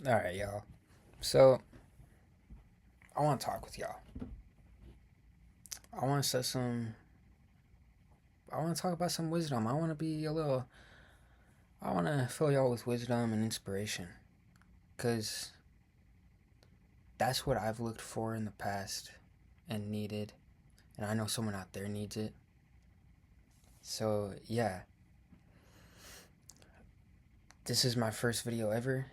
Alright, y'all. So, I want to talk with y'all. I want to set some. I want to talk about some wisdom. I want to fill y'all with wisdom and inspiration. Because that's what I've looked for in the past and needed. And I know someone out there needs it. So, yeah. This is my first video ever.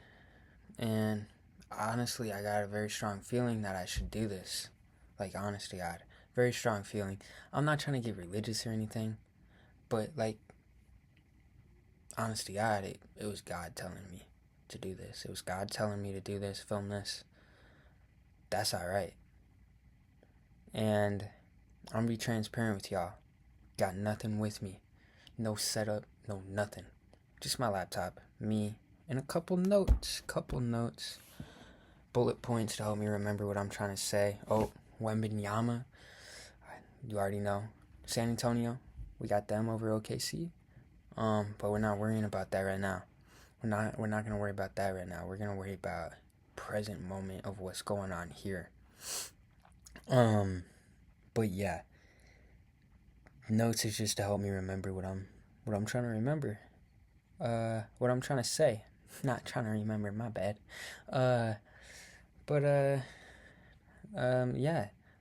And honestly, I got a very strong feeling that I should do this. Like, honest to God. Very strong feeling. I'm not trying to get religious or anything. But, like, honest to God, it was God telling me to do this. It was God telling me to do this, film this. That's alright. And I'm gonna be transparent with y'all. Got nothing with me. No setup, no nothing. Just my laptop, me, and a couple notes. Bullet points to help me remember what I'm trying to say. Oh, Wembenyama. You already know. San Antonio. We got them over OKC. But we're not worrying about that right now. We're not gonna worry about that right now. We're gonna worry about present moment of what's going on here. But yeah. Notes is just to help me remember what I'm trying to remember. What I'm trying to say. Not trying to remember, my bad. Yeah.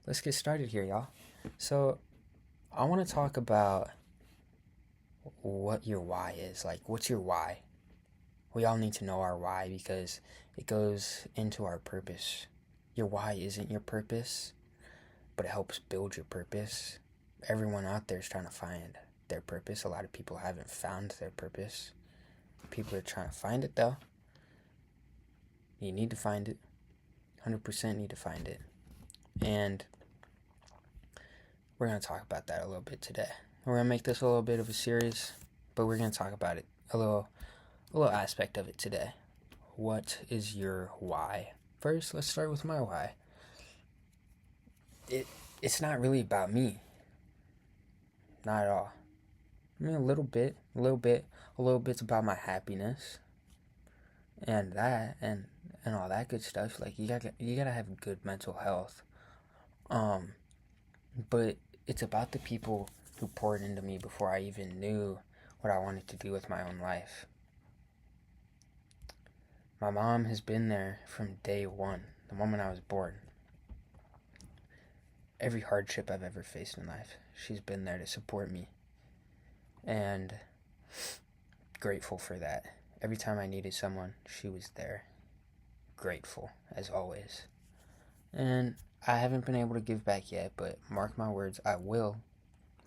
Let's get started here, y'all. So I wanna talk about what your why is. Like, what's your why? We all need to know our why because it goes into our purpose. Your why isn't your purpose, but it helps build your purpose. Everyone out there is trying to find their purpose. A lot of people haven't found their purpose. People are trying to find it though. You need to find it. 100% need to find it. And we're going to talk about that a little bit today. We're going to make this a little bit of a series, but we're going to talk about it a little aspect of it today. What is your why? First, let's start with my why. It's not really about me. Not at all. I mean, a little bit's about my happiness and that and all that good stuff. Like, you gotta have good mental health. But it's about the people who poured into me before I even knew what I wanted to do with my own life. My mom has been there from day one, the moment I was born. Every hardship I've ever faced in life, she's been there to support me. And grateful for that. Every time I needed someone, she was there. Grateful, as always. And I haven't been able to give back yet, but mark my words, I will.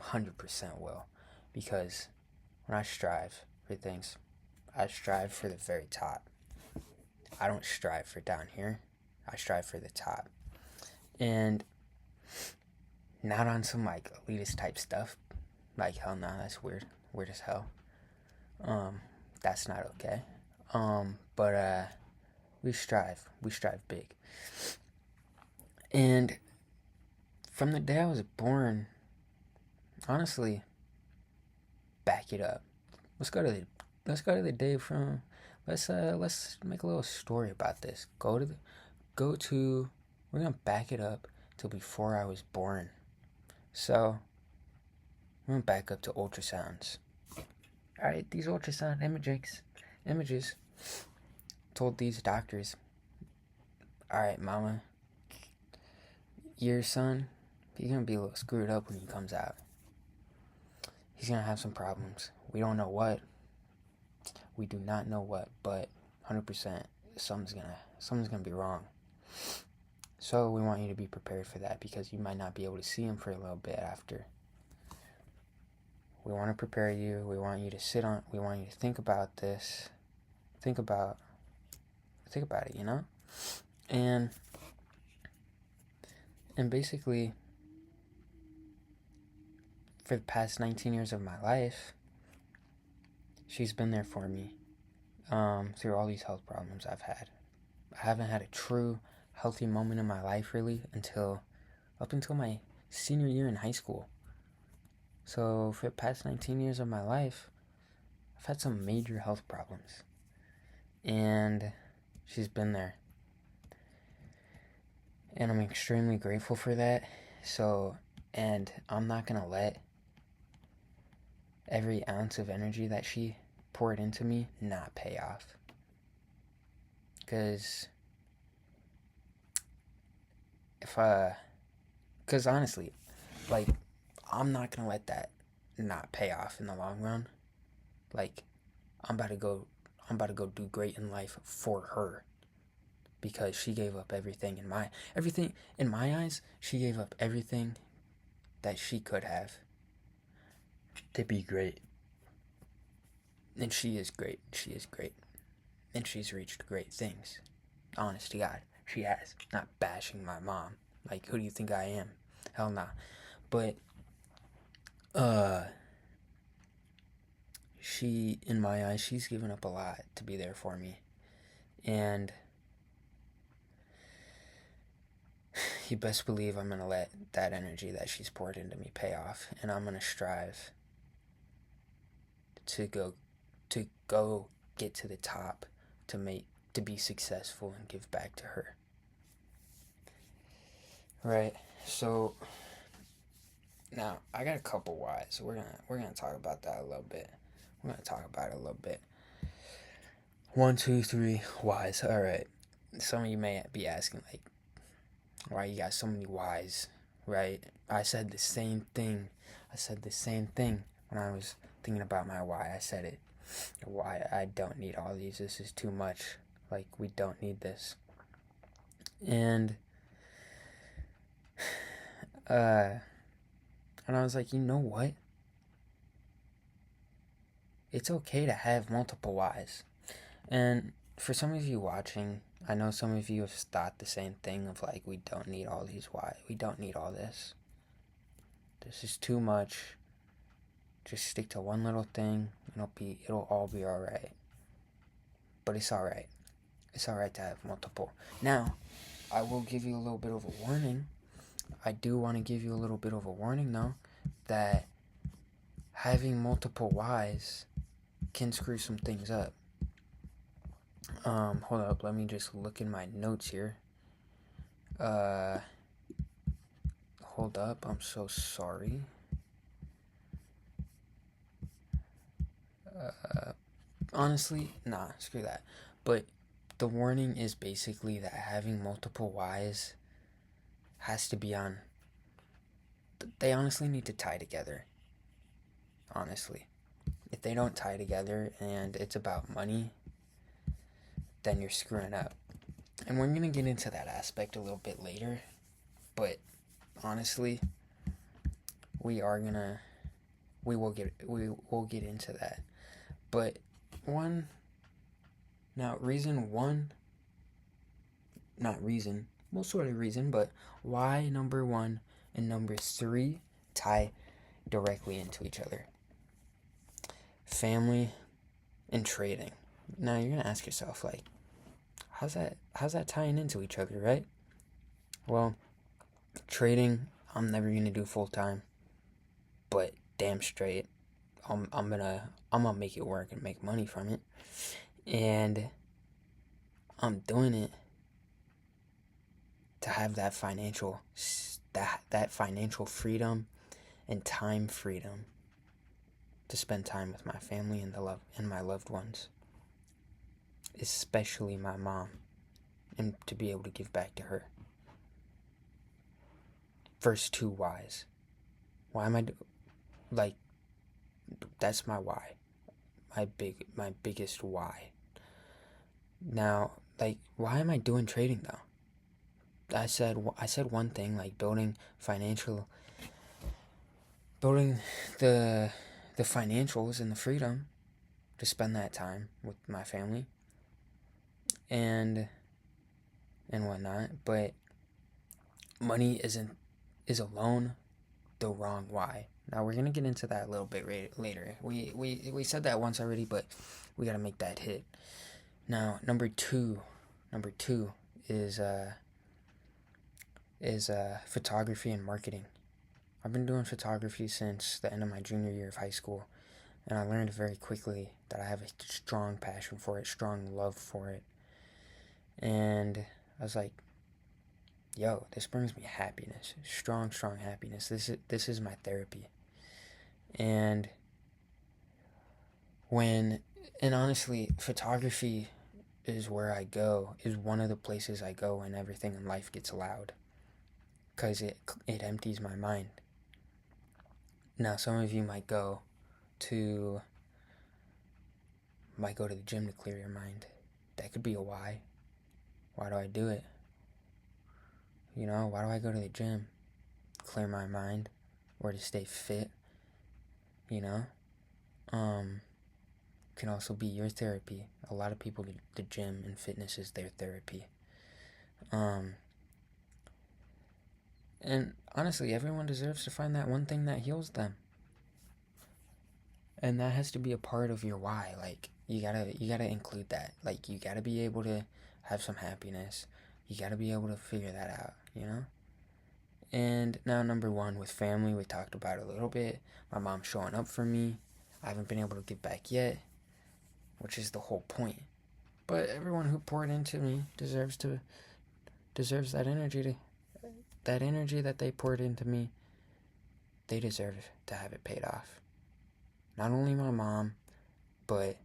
100% will. Because when I strive for things, I strive for the very top. I don't strive for down here. I strive for the top. And not on some like elitist type stuff. Like, hell no, that's weird. Weird as hell. That's not okay. But we strive big. And from the day I was born, honestly, back it up. Let's go to the day from. Let's make a little story about this. We're gonna back it up to before I was born. So we're gonna back up to ultrasounds. All right, these ultrasound images told these doctors, all right, mama, your son, he's gonna be a little screwed up when he comes out. He's gonna have some problems. We don't know what. We do not know what, but 100% something's gonna be wrong. So we want you to be prepared for that because you might not be able to see him for a little bit after. We want to prepare you. We want you to think about this. Think about it, you know? And basically, for the past 19 years of my life, she's been there for me through all these health problems I've had. I haven't had a true healthy moment in my life really up until my senior year in high school. So for the past 19 years of my life, I've had some major health problems. And She's been there. And I'm extremely grateful for that. So, and I'm not going to let every ounce of energy that she poured into me not pay off. Because because honestly, like, I'm not going to let that not pay off in the long run. Like, I'm about to go do great in life for her. Because she gave up everything in my eyes, she gave up everything that she could have to be great. And she is great. She is great. And she's reached great things. Honest to God, she has. Not bashing my mom. Like, who do you think I am? Hell nah. But, she, in my eyes, she's given up a lot to be there for me. And you best believe I'm going to let that energy that she's poured into me pay off. And I'm going to strive to go get to the top, to be successful and give back to her. Right. So now I got a couple whys. We're gonna talk about that a little bit. We're gonna talk about it a little bit. 1, 2, 3 whys. All right. Some of you may be asking, like, why you got so many whys, right? I said the same thing when I was thinking about my why. I said it. Why I don't need all these. This is too much. Like, we don't need this. And I was like, you know what? It's okay to have multiple whys. And for some of you watching, I know some of you have thought the same thing of like, we don't need all these why. We don't need all this. This is too much. Just stick to one little thing. It'll all be alright. But it's alright. It's alright to have multiple. Now, I will give you a little bit of a warning. I do want to give you a little bit of a warning though, that having multiple whys can screw some things up. Hold up, let me just look in my notes here. Hold up, I'm so sorry. Honestly, nah, screw that. But the warning is basically that having multiple whys has to be on. They honestly need to tie together. Honestly. If they don't tie together and it's about money, then you're screwing up. And we're going to get into that aspect a little bit later. But honestly, we will get into that. But but why number 1 and number 3 tie directly into each other. Family and trading. Now you're gonna ask yourself, like, how's that tying into each other, right? Well, trading, I'm never gonna do full time, but damn straight, I'm gonna make it work and make money from it, and I'm doing it to have that financial freedom and time freedom to spend time with my family and my loved ones, especially my mom, and to be able to give back to her. First 2 whys. Why am I that's my why. My biggest why. Now, like, why am I doing trading though? I said one thing, like building the financials and the freedom to spend that time with my family and whatnot, but money is alone the wrong why. Now we're gonna get into that a little bit later. We said that once already, but we gotta make that hit. Now number two is photography and marketing. I've been doing photography since the end of my junior year of high school, and I learned very quickly that I have a strong passion for it, strong love for it, And I was like, yo, this brings me happiness, strong, strong happiness. This is my therapy. And when, and honestly, photography is where I go, is one of the places I go when everything in life gets loud, because it empties my mind. Now, some of you to might go to the gym to clear your mind. That could be a why. Why do I do it? Why do I go to the gym? Clear my mind, or to stay fit. You know, can also be your therapy. A lot of people, the gym and fitness is their therapy. And honestly, everyone deserves to find that one thing that heals them. And that has to be a part of your why. Like, you gotta include that. Like, you gotta be able to have some happiness. You gotta be able to figure that out, And now, number one, with family, we talked about it a little bit. My mom's showing up for me. I haven't been able to give back yet, which is the whole point. But everyone who poured into me deserves that energy that they poured into me. They deserve to have it paid off. Not only my mom, but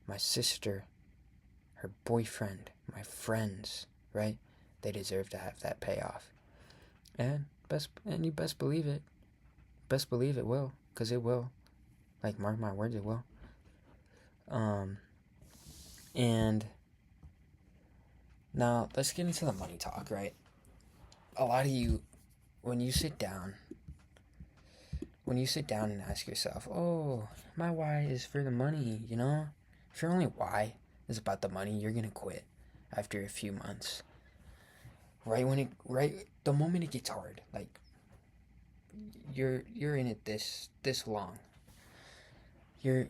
my sister, her boyfriend, my friends, right? They deserve to have that payoff. And you best believe it. Best believe it will, because it will. Like, mark my words, it will. And now let's get into the money talk, right? A lot of you, when you sit down and ask yourself, oh, my why is for the money, If your only why is about the money, you're gonna quit after a few months. The moment it gets hard, like, you're in it this long. You're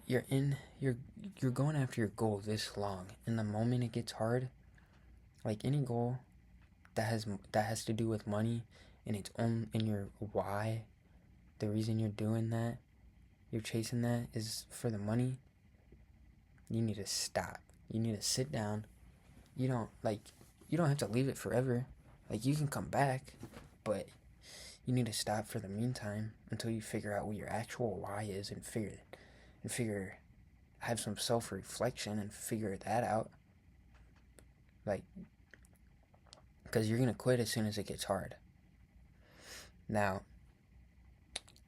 going after your goal this long, and the moment it gets hard, like any goal that has to do with money and its own in your why, the reason you're doing that, you're chasing that is for the money. You need to stop. You need to sit down. You don't have to leave it forever. Like, you can come back, but you need to stop for the meantime until you figure out what your actual why is and have some self-reflection and figure that out. Like, because you're going to quit as soon as it gets hard. Now,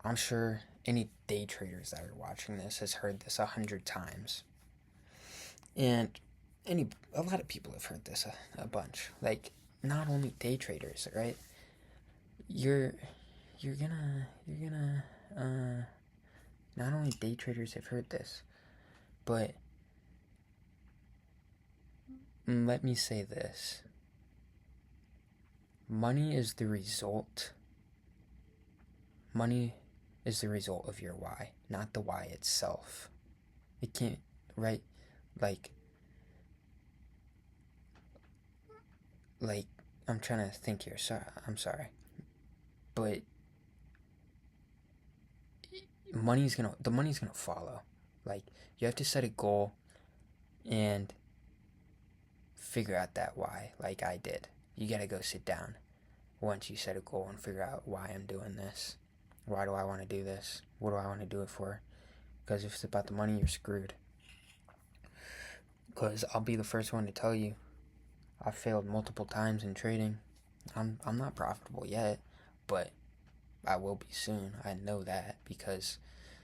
I'm sure any day traders that are watching this has heard this 100 times. And a lot of people have heard this a bunch. Like, not only day traders, right? You're gonna not only day traders have heard this, but let me say this. Money is the result of your why, not the why itself. It can't, right? Like, I'm trying to think here. I'm sorry. But the money's gonna follow. Like, you have to set a goal and figure out that why, like I did. You gotta go sit down once you set a goal and figure out why I'm doing this. Why do I want to do this? What do I want to do it for? Because if it's about the money, you're screwed. Because I'll be the first one to tell you, I've failed multiple times in trading. I'm not profitable yet, but I will be soon. I know that because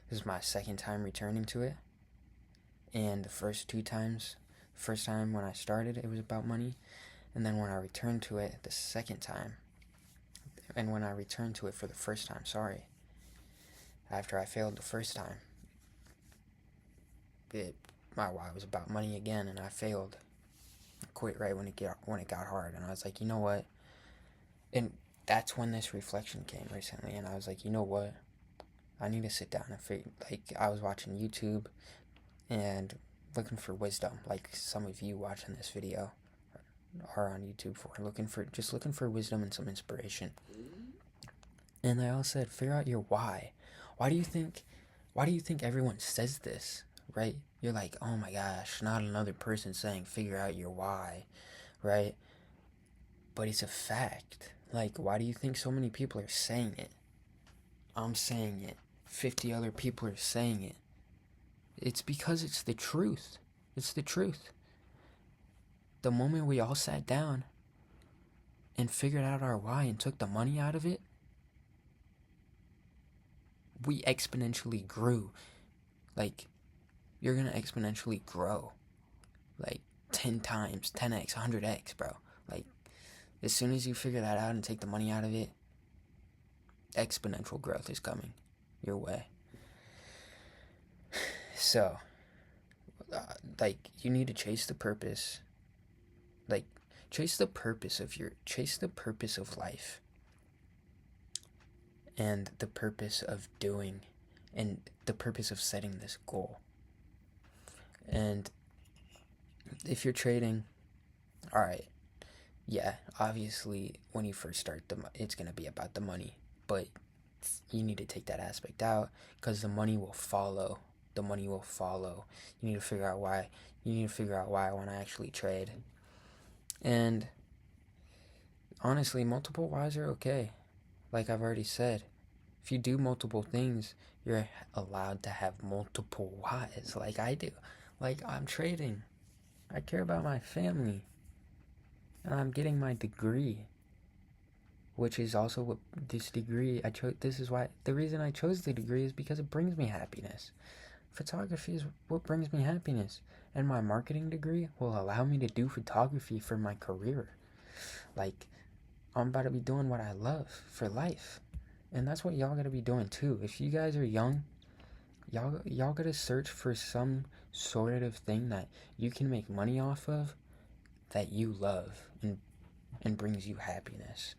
this is my second time returning to it. And the first time when I started, it was about money. And then when I returned to it the second time, and when I returned to it for the first time, after I failed the first time, my why was about money again, and I failed. I quit right when it got hard, and I was like, you know what? And that's when this reflection came recently, and I was like, you know what? I need to sit down and figure. Like, I was watching YouTube and looking for wisdom, like some of you watching this video are on YouTube for, looking for wisdom and some inspiration. And they all said, figure out your why. Why do you think everyone says this, right? You're like, oh my gosh, not another person saying figure out your why, right? But it's a fact. Like, why do you think so many people are saying it? I'm saying it. 50 other people are saying it. It's because it's the truth. It's the truth. The moment we all sat down and figured out our why and took the money out of it, we exponentially grew. Like, you're gonna exponentially grow. Like, 10 times, 10x, 100x, bro. Like, as soon as you figure that out and take the money out of it, exponential growth is coming your way. So, like, you need to chase the purpose. Like, chase the purpose of life. And the purpose of doing, and the purpose of setting this goal. And if you're trading, alright, yeah, obviously when you first start, it's going to be about the money. But you need to take that aspect out, because the money will follow. The money will follow. You need to figure out why. You need to figure out why I want to actually trade. And honestly, multiple whys are okay. Like I've already said, if you do multiple things, you're allowed to have multiple whys, like I do. Like, I'm trading. I care about my family. And I'm getting my degree. Which is also what this degree I chose. This is why the reason I chose the degree is because it brings me happiness. Photography is what brings me happiness. And my marketing degree will allow me to do photography for my career. Like, I'm about to be doing what I love for life. And that's what y'all gotta be doing too. If you guys are young, y'all gotta search for some sort of thing that you can make money off of, that you love and brings you happiness,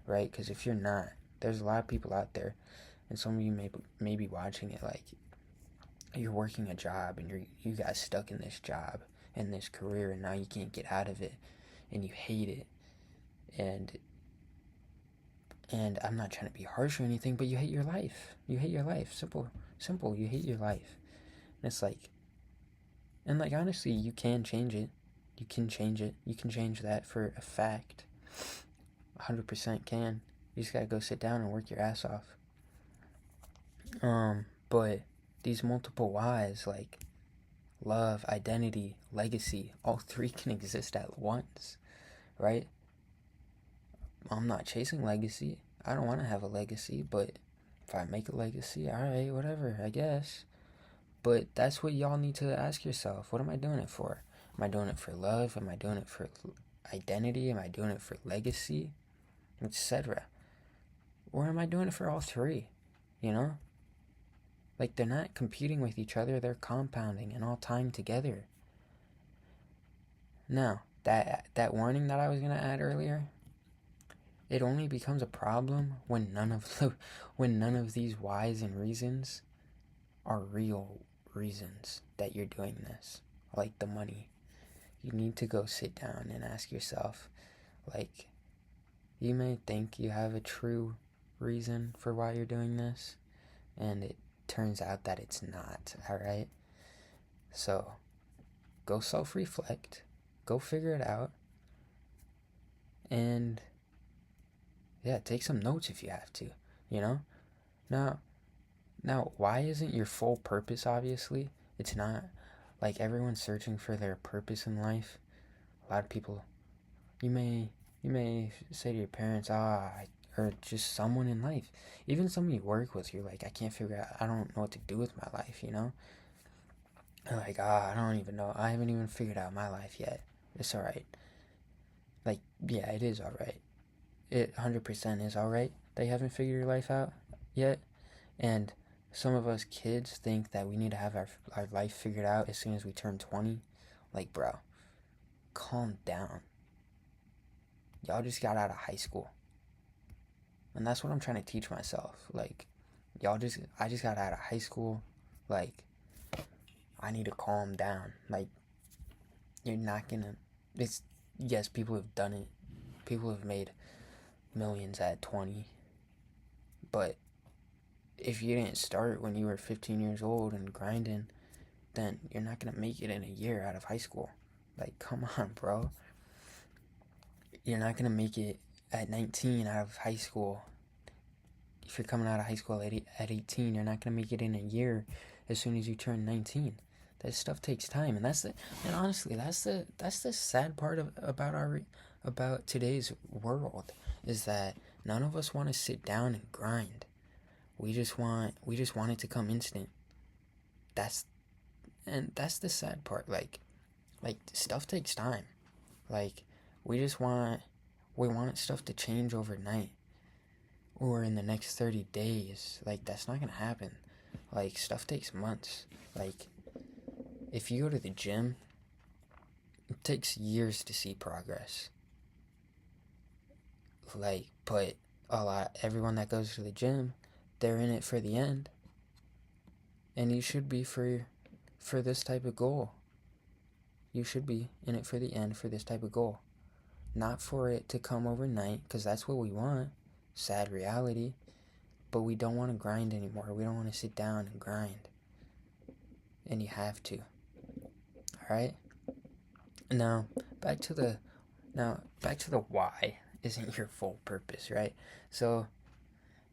right? Because if you're not, there's a lot of people out there, and some of you may be watching it, like, you're working a job and you got stuck in this job and this career, and now you can't get out of it, and you hate it, and I'm not trying to be harsh or anything, but you hate your life. You hate your life. Simple. You hate your life. And it's like, and like, honestly, you can change it. You can change it. You can change that for a fact. 100% can. You just gotta go sit down and work your ass off. But these multiple whys, like love, identity, legacy, all three can exist at once, right? I'm not chasing legacy. I don't want to have a legacy, but if I make a legacy, alright, whatever, I guess. But that's what y'all need to ask yourself. What am I doing it for? Am I doing it for love? Am I doing it for identity? Am I doing it for legacy? Etc. Or am I doing it for all three? You know? Like, they're not competing with each other, they're compounding and all tying together. Now, that warning that I was gonna add earlier, it only becomes a problem when none of these whys and reasons are real reasons that you're doing this. Like the money. You need to go sit down and ask yourself, like, you may think you have a true reason for why you're doing this, and it turns out that it's not, alright? So, go self-reflect, go figure it out, and yeah, take some notes if you have to, you know? Now, why isn't your full purpose, obviously? It's not. Like, everyone's searching for their purpose in life. A lot of people, you may say to your parents, or just someone in life, even someone you work with, you're like, I don't know what to do with my life, you know? They're like, I don't even know, I haven't even figured out my life yet. It's alright. Like, yeah, it is alright. It 100% is alright that you haven't figured your life out yet. And some of us kids think that we need to have our life figured out as soon as we turn 20. Like, bro, calm down. Y'all just got out of high school. And that's what I'm trying to teach myself. Like, I just got out of high school. Like, I need to calm down. Like, you're not gonna, yes, people have done it. People have made millions at 20. But if you didn't start when you were 15 years old and grinding, then you're not gonna make it in a year out of high school. Like, come on, bro. you're not gonna make it at 19 out of high school. If you're coming out of high school at 18, you're not gonna make it in a year as soon as you turn 19. That stuff takes time, and honestly, that's the sad part about today's world, is that none of us want to sit down and grind. We just want it to come instant. That's the sad part. Like stuff takes time. Like we want stuff to change overnight or in the next 30 days. Like that's not gonna happen. Like stuff takes months. Like if you go to the gym, it takes years to see progress. Like, but everyone that goes to the gym, they're in it for the end. And you should be for this type of goal. You should be in it for the end for this type of goal. Not for it to come overnight, because that's what we want. Sad reality. But we don't want to grind anymore. We don't want to sit down and grind. And you have to. Alright? Now, back to the why isn't your full purpose, right? So,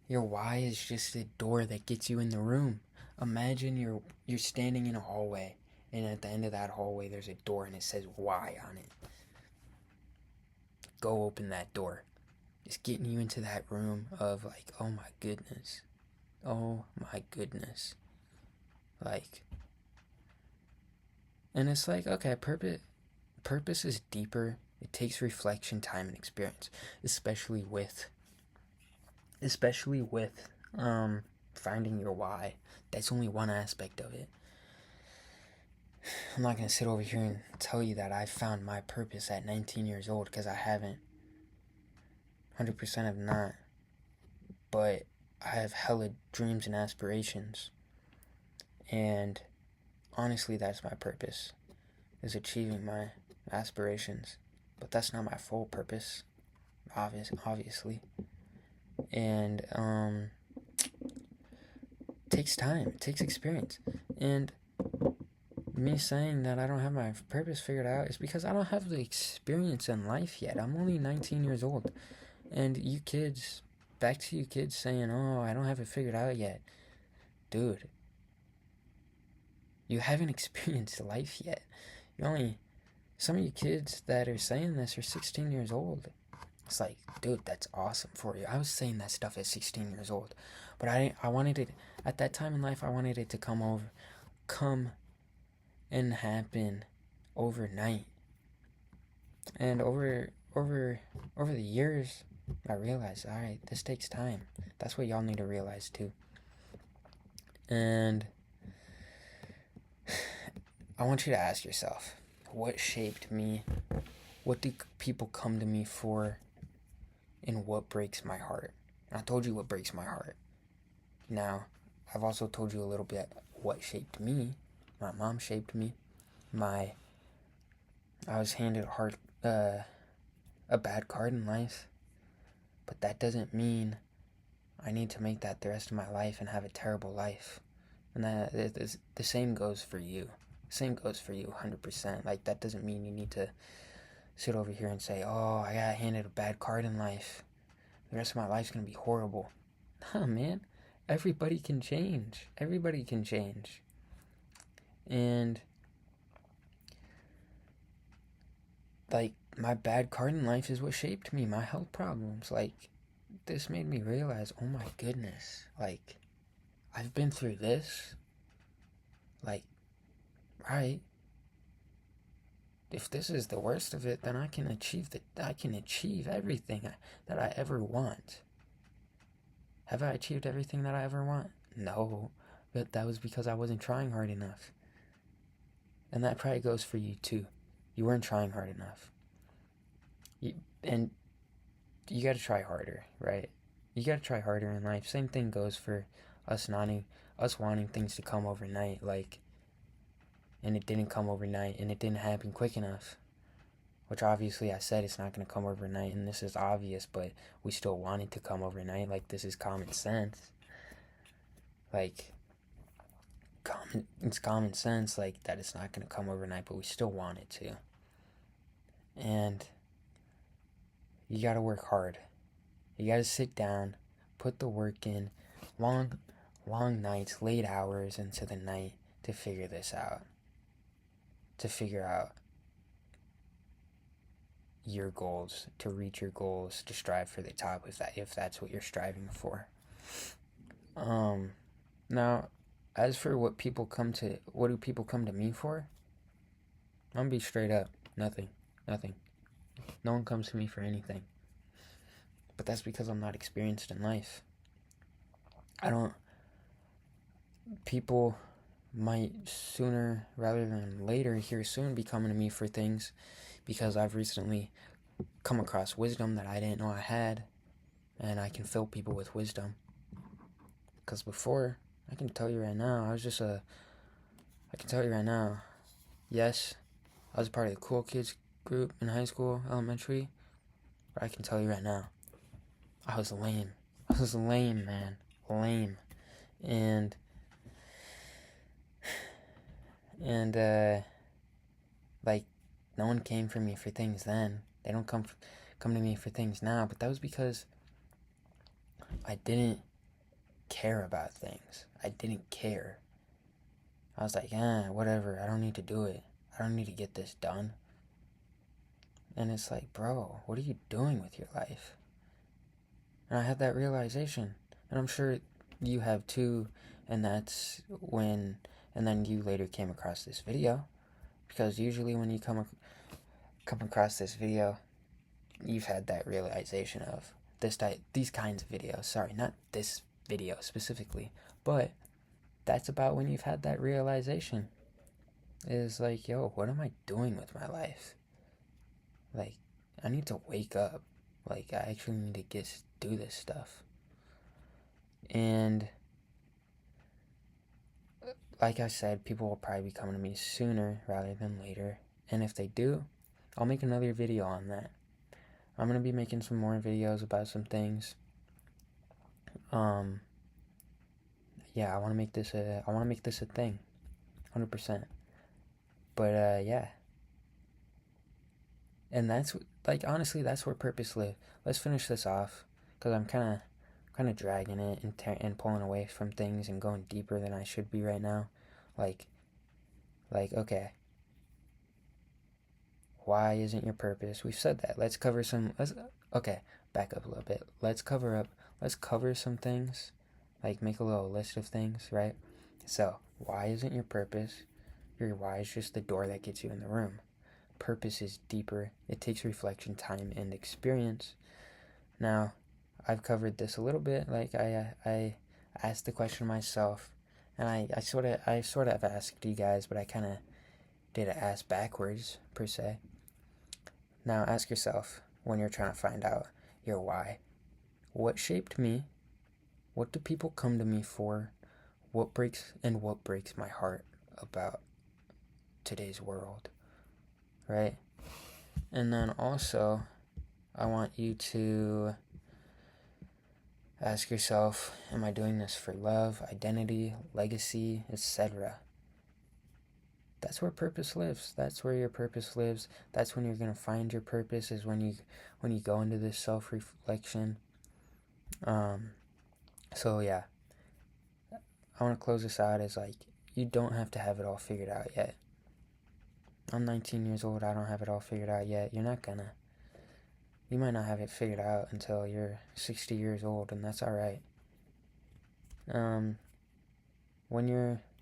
your why is just the door that gets you in the room. Imagine you're standing in a hallway, and at the end of that hallway there's a door and it says why on it. Go open that door. It's getting you into that room of like, oh my goodness. Like, and it's like, okay, purpose is deeper. It takes reflection, time, and experience, especially with finding your why. That's only one aspect of it. I'm not going to sit over here and tell you that I found my purpose at 19 years old, because I haven't. 100% have not. But I have hella dreams and aspirations. And honestly, that's my purpose, is achieving my aspirations. But that's not my full purpose, obviously. And it takes time, it takes experience. And me saying that I don't have my purpose figured out is because I don't have the experience in life yet. I'm only 19 years old. And you kids, back to you kids saying, oh, I don't have it figured out yet. Dude, you haven't experienced life yet. Some of you kids that are saying this are 16 years old. It's like, dude, that's awesome for you. I was saying that stuff at 16 years old. But I wanted it, at that time in life, I wanted it to come and happen overnight. And over the years, I realized, alright, this takes time. That's what y'all need to realize too. And I want you to ask yourself, what shaped me? What do people come to me for? And what breaks my heart? And I told you what breaks my heart. Now, I've also told you a little bit what shaped me. My mom shaped me. I was handed a bad card in life. But that doesn't mean I need to make that the rest of my life and have a terrible life. And the same goes for you. Same goes for you, 100%. Like, that doesn't mean you need to sit over here and say, oh, I got handed a bad card in life. The rest of my life's going to be horrible. Nah, man. Everybody can change. Everybody can change. And, like, my bad card in life is what shaped me. My health problems. Like, this made me realize, oh my goodness. Like, I've been through this. Like, right. If this is the worst of it, then I can achieve everything that I ever want. Have I achieved everything that I ever want? No, but that was because I wasn't trying hard enough. And that probably goes for you too. You weren't trying hard enough. And you gotta try harder, right? You gotta try harder in life. Same thing goes for us wanting things to come overnight, like, and it didn't come overnight, and it didn't happen quick enough. Which obviously I said it's not going to come overnight, and this is obvious, but we still want it to come overnight. Like, this is common sense. Like, it's common sense, like, that it's not going to come overnight, but we still want it to. And you gotta work hard. You gotta sit down, put the work in, long, long nights, late hours into the night to figure this out. To figure out your goals, to reach your goals, to strive for the top if that's what you're striving for. Now, as for what do people come to me for? I'm gonna be straight up. Nothing. No one comes to me for anything. But that's because I'm not experienced in life. People might sooner rather than later here soon be coming to me for things because I've recently come across wisdom that I didn't know I had, and I can fill people with wisdom. Because before, I can tell you right now, yes, I was part of the cool kids group in high school, elementary, but I can tell you right now, I was lame. I was lame, man. Lame. And like, no one came for me for things then. They don't come to me for things now, but that was because I didn't care about things. I didn't care. I was like, whatever, I don't need to do it. I don't need to get this done. And it's like, bro, what are you doing with your life? And I had that realization, and I'm sure you have too, and that's when, and then you later came across this video, because usually when you come across this video, you've had that realization of these kinds of videos. Sorry, not this video specifically, but that's about when you've had that realization. Is like, yo, what am I doing with my life? Like, I need to wake up. Like, I actually need to do this stuff. And like I said, people will probably be coming to me sooner rather than later. And if they do, I'll make another video on that. I'm going to be making some more videos about some things. Yeah, I want to make this a thing. 100%. But yeah. And that's, like, honestly, that's where purpose lives. Let's finish this off, because I'm kind of dragging it and pulling away from things and going deeper than I should be right now. Like, okay, why isn't your purpose? We've said that. Okay, back up a little bit. Let's cover some things, like make a little list of things, right? So, why isn't your purpose? Your why is just the door that gets you in the room. Purpose is deeper. It takes reflection, time, and experience. Now, I've covered this a little bit. Like, I asked the question myself, and I sort of asked you guys, but I kind of did it ask backwards, per se. Now, ask yourself, when you're trying to find out your why, what shaped me? What do people come to me for? What breaks my heart about today's world, right? And then also, I want you to ask yourself, am I doing this for love, identity, legacy, etc.? That's where purpose lives. That's where your purpose lives. That's when you're going to find your purpose, is when you go into this self-reflection. So yeah, I want to close this out as, like, you don't have to have it all figured out yet. I'm 19 years old. I don't have it all figured out yet. You're not gonna. You might not have it figured out until you're 60 years old, and that's alright.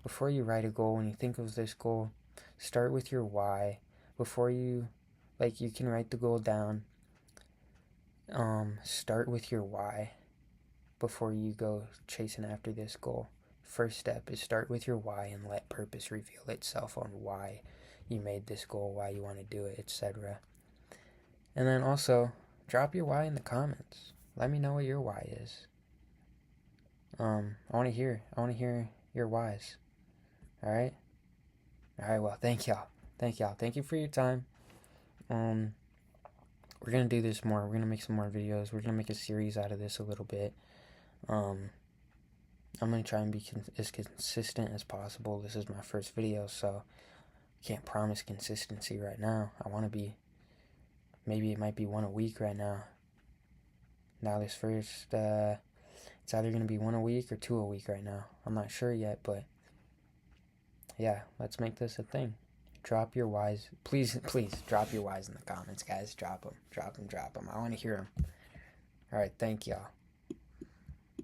Before you write a goal, when you think of this goal, start with your why. Before you can write the goal down. Start with your why before you go chasing after this goal. First step is start with your why and let purpose reveal itself on why you made this goal, why you want to do it, etc. And then also, drop your why in the comments. Let me know what your why is. I want to hear your whys. Alright? Alright, well, thank y'all. Thank you for your time. We're going to do this more. We're going to make some more videos. We're going to make a series out of this a little bit. I'm going to try and be as consistent as possible. This is my first video, so I can't promise consistency right now. I want to be, maybe it might be one a week right now. Now this first, it's either going to be 1 a week or 2 a week right now. I'm not sure yet, but yeah, let's make this a thing. Drop your whys. Please drop your whys in the comments, guys. Drop them. I want to hear them. All right, thank y'all.